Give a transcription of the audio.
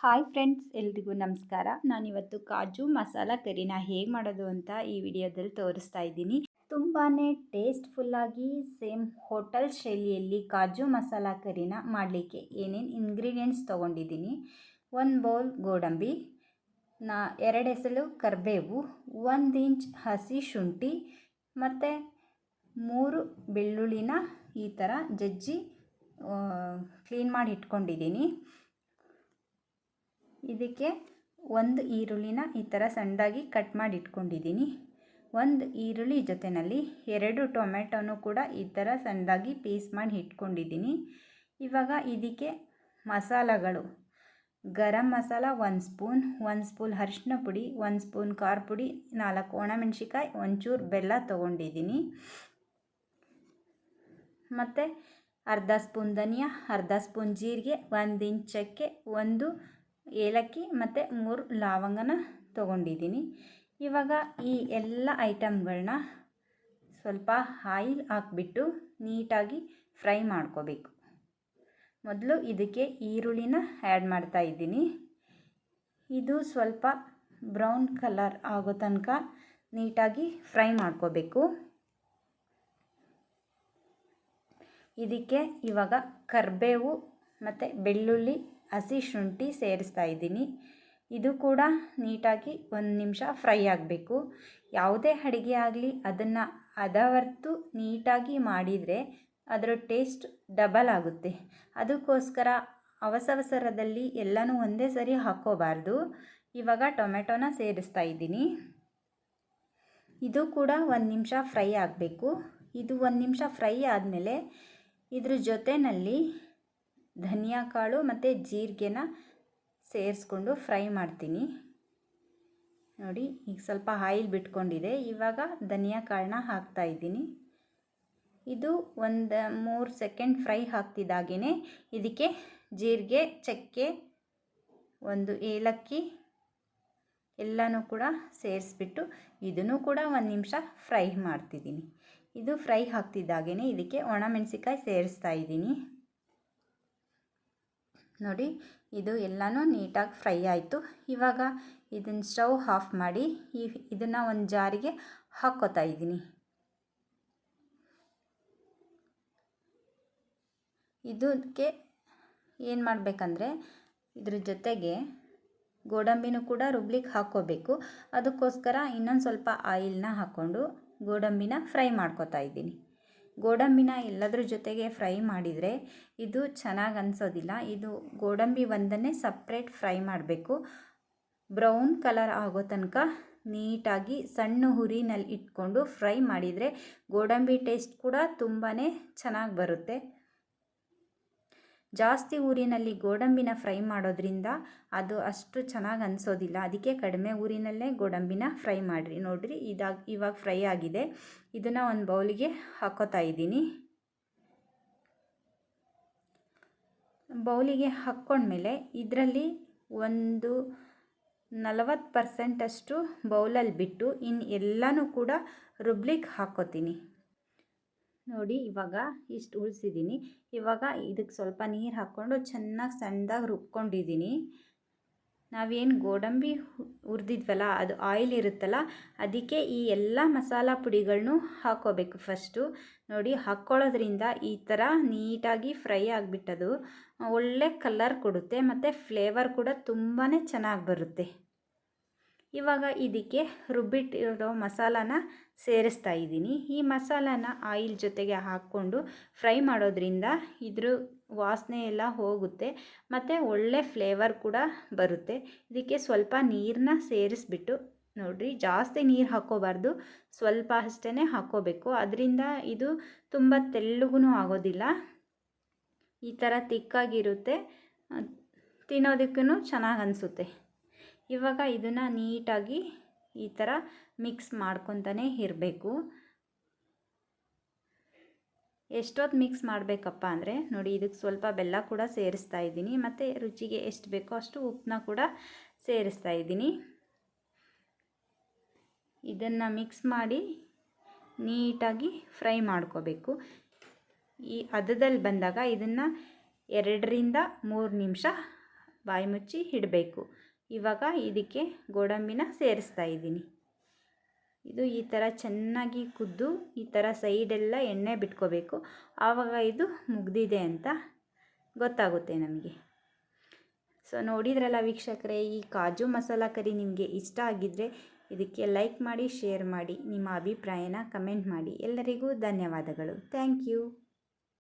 Hi friends, ಎಲ್ರಿಗೂ ನಮಸ್ಕಾರ. ನಾನಿವತ್ತು ಕಾಜು ಮಸಾಲ ಕರಿನ ಹೇಗೆ ಮಾಡೋದು ಅಂತ ಈ ವಿಡಿಯೋದಲ್ಲಿ ತೋರಿಸ್ತಾ ಇದ್ದೀನಿ. ತುಂಬಾ ಟೇಸ್ಟ್ಫುಲ್ಲಾಗಿ ಸೇಮ್ ಹೋಟೆಲ್ ಶೈಲಿಯಲ್ಲಿ ಕಾಜು ಮಸಾಲ ಕರಿನ ಮಾಡಲಿಕ್ಕೆ ಏನೇನು ಇಂಗ್ರೀಡಿಯೆಂಟ್ಸ್ ತೊಗೊಂಡಿದ್ದೀನಿ. 1 ಬೌಲ್ ಗೋಡಂಬಿ, 2 ಎಸಳು ಕರಿಬೇವು, 1 ಇಂಚ್ ಹಸಿ ಶುಂಠಿ ಮತ್ತು 3 ಬೆಳ್ಳುಳ್ಳಿನ ಈ ಥರ ಜಜ್ಜಿ ಕ್ಲೀನ್ ಮಾಡಿ ಇಟ್ಕೊಂಡಿದ್ದೀನಿ. ಇದಕ್ಕೆ 1 ಈರುಳ್ಳಿನ ಈ ಥರ ಸಣ್ಣದಾಗಿ ಕಟ್ ಮಾಡಿ ಇಟ್ಕೊಂಡಿದ್ದೀನಿ. 1 ಈರುಳ್ಳಿ ಜೊತೆಯಲ್ಲಿ 2 ಟೊಮೆಟೊನೂ ಕೂಡ ಈ ಥರ ಸಣ್ಣದಾಗಿ ಪೀಸ್ ಮಾಡಿ ಇಟ್ಕೊಂಡಿದ್ದೀನಿ. ಇವಾಗ ಇದಕ್ಕೆ ಮಸಾಲಗಳು: ಗರಂ ಮಸಾಲ 1 ಸ್ಪೂನ್, 1 ಸ್ಪೂನ್ ಅರಿಶಿನ ಪುಡಿ, 1 ಸ್ಪೂನ್ ಖಾರ ಪುಡಿ, 4 ಒಣಮೆಣಸಿಕಾಯಿ, ಒಂಚೂರು ಬೆಲ್ಲ ತೊಗೊಂಡಿದ್ದೀನಿ. ಮತ್ತು ಅರ್ಧ ಸ್ಪೂನ್ ಧನಿಯಾ, ಅರ್ಧ ಸ್ಪೂನ್ ಜೀರಿಗೆ, 1 ಇಂಚ್ ಚಕ್ಕೆ, 1 ಏಲಕ್ಕಿ ಮತ್ತು 3 ಲವಂಗನ ತೊಗೊಂಡಿದ್ದೀನಿ. ಇವಾಗ ಈ ಎಲ್ಲ ಐಟಮ್ಗಳನ್ನ ಸ್ವಲ್ಪ ಆಯಿಲ್ ಹಾಕ್ಬಿಟ್ಟು ನೀಟಾಗಿ ಫ್ರೈ ಮಾಡ್ಕೋಬೇಕು. ಮೊದಲು ಇದಕ್ಕೆ ಈರುಳ್ಳಿನ ಆ್ಯಡ್ ಮಾಡ್ತಾಯಿದ್ದೀನಿ. ಇದು ಸ್ವಲ್ಪ ಬ್ರೌನ್ ಕಲರ್ ಆಗೋ ತನಕ ನೀಟಾಗಿ ಫ್ರೈ ಮಾಡ್ಕೋಬೇಕು. ಇದಕ್ಕೆ ಇವಾಗ ಕರಿಬೇವು ಮತ್ತು ಬೆಳ್ಳುಳ್ಳಿ, ಹಸಿ ಶುಂಠಿ ಸೇರಿಸ್ತಾ ಇದ್ದೀನಿ. ಇದು ಕೂಡ ನೀಟಾಗಿ 1 ನಿಮಿಷ ಫ್ರೈ ಆಗಬೇಕು. ಯಾವುದೇ ಅಡುಗೆ ಆಗಲಿ ಅದನ್ನು ಹದವರ್ತು ನೀಟಾಗಿ ಮಾಡಿದರೆ ಅದರ ಟೇಸ್ಟ್ ಡಬಲ್ ಆಗುತ್ತೆ. ಅದಕ್ಕೋಸ್ಕರ ಅವಸರದಲ್ಲಿ ಎಲ್ಲನೂ ಒಂದೇ ಸರಿ ಹಾಕ್ಕೋಬಾರ್ದು. ಇವಾಗ ಟೊಮೆಟೊನ ಸೇರಿಸ್ತಾ ಇದ್ದೀನಿ. ಇದು ಕೂಡ 1 ನಿಮಿಷ ಫ್ರೈ ಆಗಬೇಕು. ಇದು 1 ನಿಮಿಷ ಫ್ರೈ ಆದಮೇಲೆ ಇದ್ರ ಜೊತೆಯಲ್ಲಿ ಧನಿಯಾ ಕಾಳು ಮತ್ತು ಜೀರಿಗೆನ ಸೇರಿಸ್ಕೊಂಡು ಫ್ರೈ ಮಾಡ್ತೀನಿ. ನೋಡಿ, ಈಗ ಸ್ವಲ್ಪ ಆಯಿಲ್ ಬಿಟ್ಕೊಂಡಿದೆ. ಇವಾಗ ಧನಿಯಾ ಕಾಳನ್ನ ಹಾಕ್ತಾಯಿದ್ದೀನಿ. ಇದು 3 ಸೆಕೆಂಡ್ ಫ್ರೈ ಆಗ್ತಿದ್ದಾಗೇ ಇದಕ್ಕೆ ಜೀರಿಗೆ, ಚಕ್ಕೆ, 1 ಏಲಕ್ಕಿ ಎಲ್ಲನೂ ಕೂಡ ಸೇರಿಸ್ಬಿಟ್ಟು ಇದನ್ನು ಕೂಡ 1 ನಿಮಿಷ ಫ್ರೈ ಮಾಡ್ತಿದ್ದೀನಿ. ಇದು ಫ್ರೈ ಆಗ್ತಿದ್ದಾಗೇ ಇದಕ್ಕೆ ಒಣಮೆಣಸಿಕಾಯಿ ಸೇರಿಸ್ತಾ ಇದ್ದೀನಿ. ನೋಡಿ, ಇದು ಎಲ್ಲನೂ ನೀಟಾಗಿ ಫ್ರೈ ಆಯಿತು. ಇವಾಗ ಇದನ್ನು ಸ್ಟವ್ ಆಫ್ ಮಾಡಿ ಇದನ್ನು ಒಂದು ಜಾರಿಗೆ ಹಾಕ್ಕೋತಾ ಇದ್ದೀನಿ. ಇದಕ್ಕೆ ಏನು ಮಾಡಬೇಕಂದ್ರೆ ಇದ್ರ ಜೊತೆಗೆ ಗೋಡಂಬಿನೂ ಕೂಡ ರುಬ್ಲಿಕ್ಕೆ ಹಾಕ್ಕೋಬೇಕು. ಅದಕ್ಕೋಸ್ಕರ ಇನ್ನೊಂದು ಸ್ವಲ್ಪ ಆಯಿಲ್ನ ಹಾಕ್ಕೊಂಡು ಗೋಡಂಬಿನ ಫ್ರೈ ಮಾಡ್ಕೋತಾ ಇದ್ದೀನಿ. ಗೋಡಂಬಿನ ಎಲ್ಲದ್ರ ಜೊತೆಗೆ ಫ್ರೈ ಮಾಡಿದರೆ ಇದು ಚೆನ್ನಾಗಿ ಅನಿಸೋದಿಲ್ಲ. ಇದು ಗೋಡಂಬಿ ಒಂದನ್ನೇ ಸಪ್ರೇಟ್ ಫ್ರೈ ಮಾಡಬೇಕು. ಬ್ರೌನ್ ಕಲರ್ ಆಗೋ ತನಕ ನೀಟಾಗಿ ಸಣ್ಣ ಹುರಿನಲ್ಲಿ ಇಟ್ಕೊಂಡು ಫ್ರೈ ಮಾಡಿದರೆ ಗೋಡಂಬಿ ಟೇಸ್ಟ್ ಕೂಡ ತುಂಬಾ ಚೆನ್ನಾಗಿ ಬರುತ್ತೆ. ಜಾಸ್ತಿ ಊರಿನಲ್ಲಿ ಗೋಡಂಬಿನ ಫ್ರೈ ಮಾಡೋದ್ರಿಂದ ಅದು ಅಷ್ಟು ಚೆನ್ನಾಗಿ ಅನಿಸೋದಿಲ್ಲ. ಅದಕ್ಕೆ ಕಡಿಮೆ ಊರಿನಲ್ಲೇ ಗೋಡಂಬಿನ ಫ್ರೈ ಮಾಡಿರಿ. ನೋಡಿರಿ, ಇವಾಗ ಫ್ರೈ ಆಗಿದೆ. ಇದನ್ನು ಒಂದು ಬೌಲಿಗೆ ಹಾಕ್ಕೋತಾ ಇದ್ದೀನಿ. ಬೌಲಿಗೆ ಹಾಕ್ಕೊಂಡ್ಮೇಲೆ ಇದರಲ್ಲಿ ಒಂದು 40% ಅಷ್ಟು ಬೌಲಲ್ಲಿ ಬಿಟ್ಟು ಇನ್ನು ಎಲ್ಲನೂ ಕೂಡ ರುಬ್ಲಿಕ್ಕೆ ಹಾಕ್ಕೋತೀನಿ. ನೋಡಿ, ಇವಾಗ ಇಷ್ಟು ಉಳಿಸಿದ್ದೀನಿ. ಇವಾಗ ಇದಕ್ಕೆ ಸ್ವಲ್ಪ ನೀರು ಹಾಕ್ಕೊಂಡು ಚೆನ್ನಾಗಿ ಸಣ್ಣದಾಗಿ ರುಬ್ಕೊಂಡಿದ್ದೀನಿ. ನಾವೇನು ಗೋಡಂಬಿ ಹುರಿದಿದ್ವಲ್ಲ, ಅದು ಆಯಿಲ್ ಇರುತ್ತಲ್ಲ, ಅದಕ್ಕೆ ಈ ಎಲ್ಲ ಮಸಾಲ ಪುಡಿಗಳನ್ನೂ ಹಾಕ್ಕೋಬೇಕು ಫಸ್ಟು. ನೋಡಿ, ಹಾಕ್ಕೊಳ್ಳೋದ್ರಿಂದ ಈ ಥರ ನೀಟಾಗಿ ಫ್ರೈ ಆಗಿಬಿಟ್ಟದು ಒಳ್ಳೆ ಕಲರ್ ಕೊಡುತ್ತೆ ಮತ್ತು ಫ್ಲೇವರ್ ಕೂಡ ತುಂಬಾ ಚೆನ್ನಾಗಿ ಬರುತ್ತೆ. ಇವಾಗ ಇದಕ್ಕೆ ರುಬ್ಬಿಟ್ಟಿರೋ ಮಸಾಲಾನ ಸೇರಿಸ್ತಾ ಇದ್ದೀನಿ. ಈ ಮಸಾಲಾನ ಆಯಿಲ್ ಜೊತೆಗೆ ಹಾಕ್ಕೊಂಡು ಫ್ರೈ ಮಾಡೋದ್ರಿಂದ ಇದ್ರ ವಾಸನೆ ಎಲ್ಲ ಹೋಗುತ್ತೆ ಮತ್ತು ಒಳ್ಳೆ ಫ್ಲೇವರ್ ಕೂಡ ಬರುತ್ತೆ. ಇದಕ್ಕೆ ಸ್ವಲ್ಪ ನೀರನ್ನ ಸೇರಿಸ್ಬಿಟ್ಟು, ನೋಡಿರಿ, ಜಾಸ್ತಿ ನೀರು ಹಾಕ್ಕೋಬಾರ್ದು, ಸ್ವಲ್ಪ ಅಷ್ಟೇ ಹಾಕ್ಕೋಬೇಕು. ಅದರಿಂದ ಇದು ತುಂಬ ತೆಳ್ಳಗೂ ಆಗೋದಿಲ್ಲ. ಈ ಥರ ತಿಕ್ಕಾಗಿರುತ್ತೆ, ತಿನ್ನೋದಕ್ಕೂ ಚೆನ್ನಾಗಿ ಅನಿಸುತ್ತೆ. ಇವಾಗ ಇದನ್ನು ನೀಟಾಗಿ ಈ ಥರ ಮಿಕ್ಸ್ ಮಾಡ್ಕೊತಾನೆ ಇರಬೇಕು. ಎಷ್ಟೊತ್ತು ಮಿಕ್ಸ್ ಮಾಡಬೇಕಪ್ಪ ಅಂದರೆ, ನೋಡಿ, ಇದಕ್ಕೆ ಸ್ವಲ್ಪ ಬೆಲ್ಲ ಕೂಡ ಸೇರಿಸ್ತಾ ಇದ್ದೀನಿ ಮತ್ತು ರುಚಿಗೆ ಎಷ್ಟು ಬೇಕೋ ಅಷ್ಟು ಉಪ್ಪನ್ನ ಕೂಡ ಸೇರಿಸ್ತಾ ಇದ್ದೀನಿ. ಇದನ್ನು ಮಿಕ್ಸ್ ಮಾಡಿ ನೀಟಾಗಿ ಫ್ರೈ ಮಾಡ್ಕೋಬೇಕು. ಈ ಹದದಲ್ಲಿ ಬಂದಾಗ ಇದನ್ನು 2 ರಿಂದ 3 ನಿಮಿಷ ಬಾಯಿ ಮುಚ್ಚಿ ಇಡಬೇಕು. ಇವಾಗ ಇದಕ್ಕೆ ಗೋಡಂಬಿನ ಸೇರಿಸ್ತಾ ಇದ್ದೀನಿ. ಇದು ಈ ಥರ ಚೆನ್ನಾಗಿ ಕುದ್ದು ಈ ಥರ ಸೈಡೆಲ್ಲ ಎಣ್ಣೆ ಬಿಟ್ಕೋಬೇಕು. ಆವಾಗ ಇದು ಮುಗ್ದಿದೆ ಅಂತ ಗೊತ್ತಾಗುತ್ತೆ ನಮಗೆ. ಸೊ ನೋಡಿದ್ರಲ್ಲ ವೀಕ್ಷಕರೇ, ಈ ಕಾಜು ಮಸಾಲ ಕರಿ ನಿಮಗೆ ಇಷ್ಟ ಆಗಿದ್ದರೆ ಇದಕ್ಕೆ ಲೈಕ್ ಮಾಡಿ, ಶೇರ್ ಮಾಡಿ, ನಿಮ್ಮ ಅಭಿಪ್ರಾಯನ ಕಮೆಂಟ್ ಮಾಡಿ. ಎಲ್ಲರಿಗೂ ಧನ್ಯವಾದಗಳು. Thank you.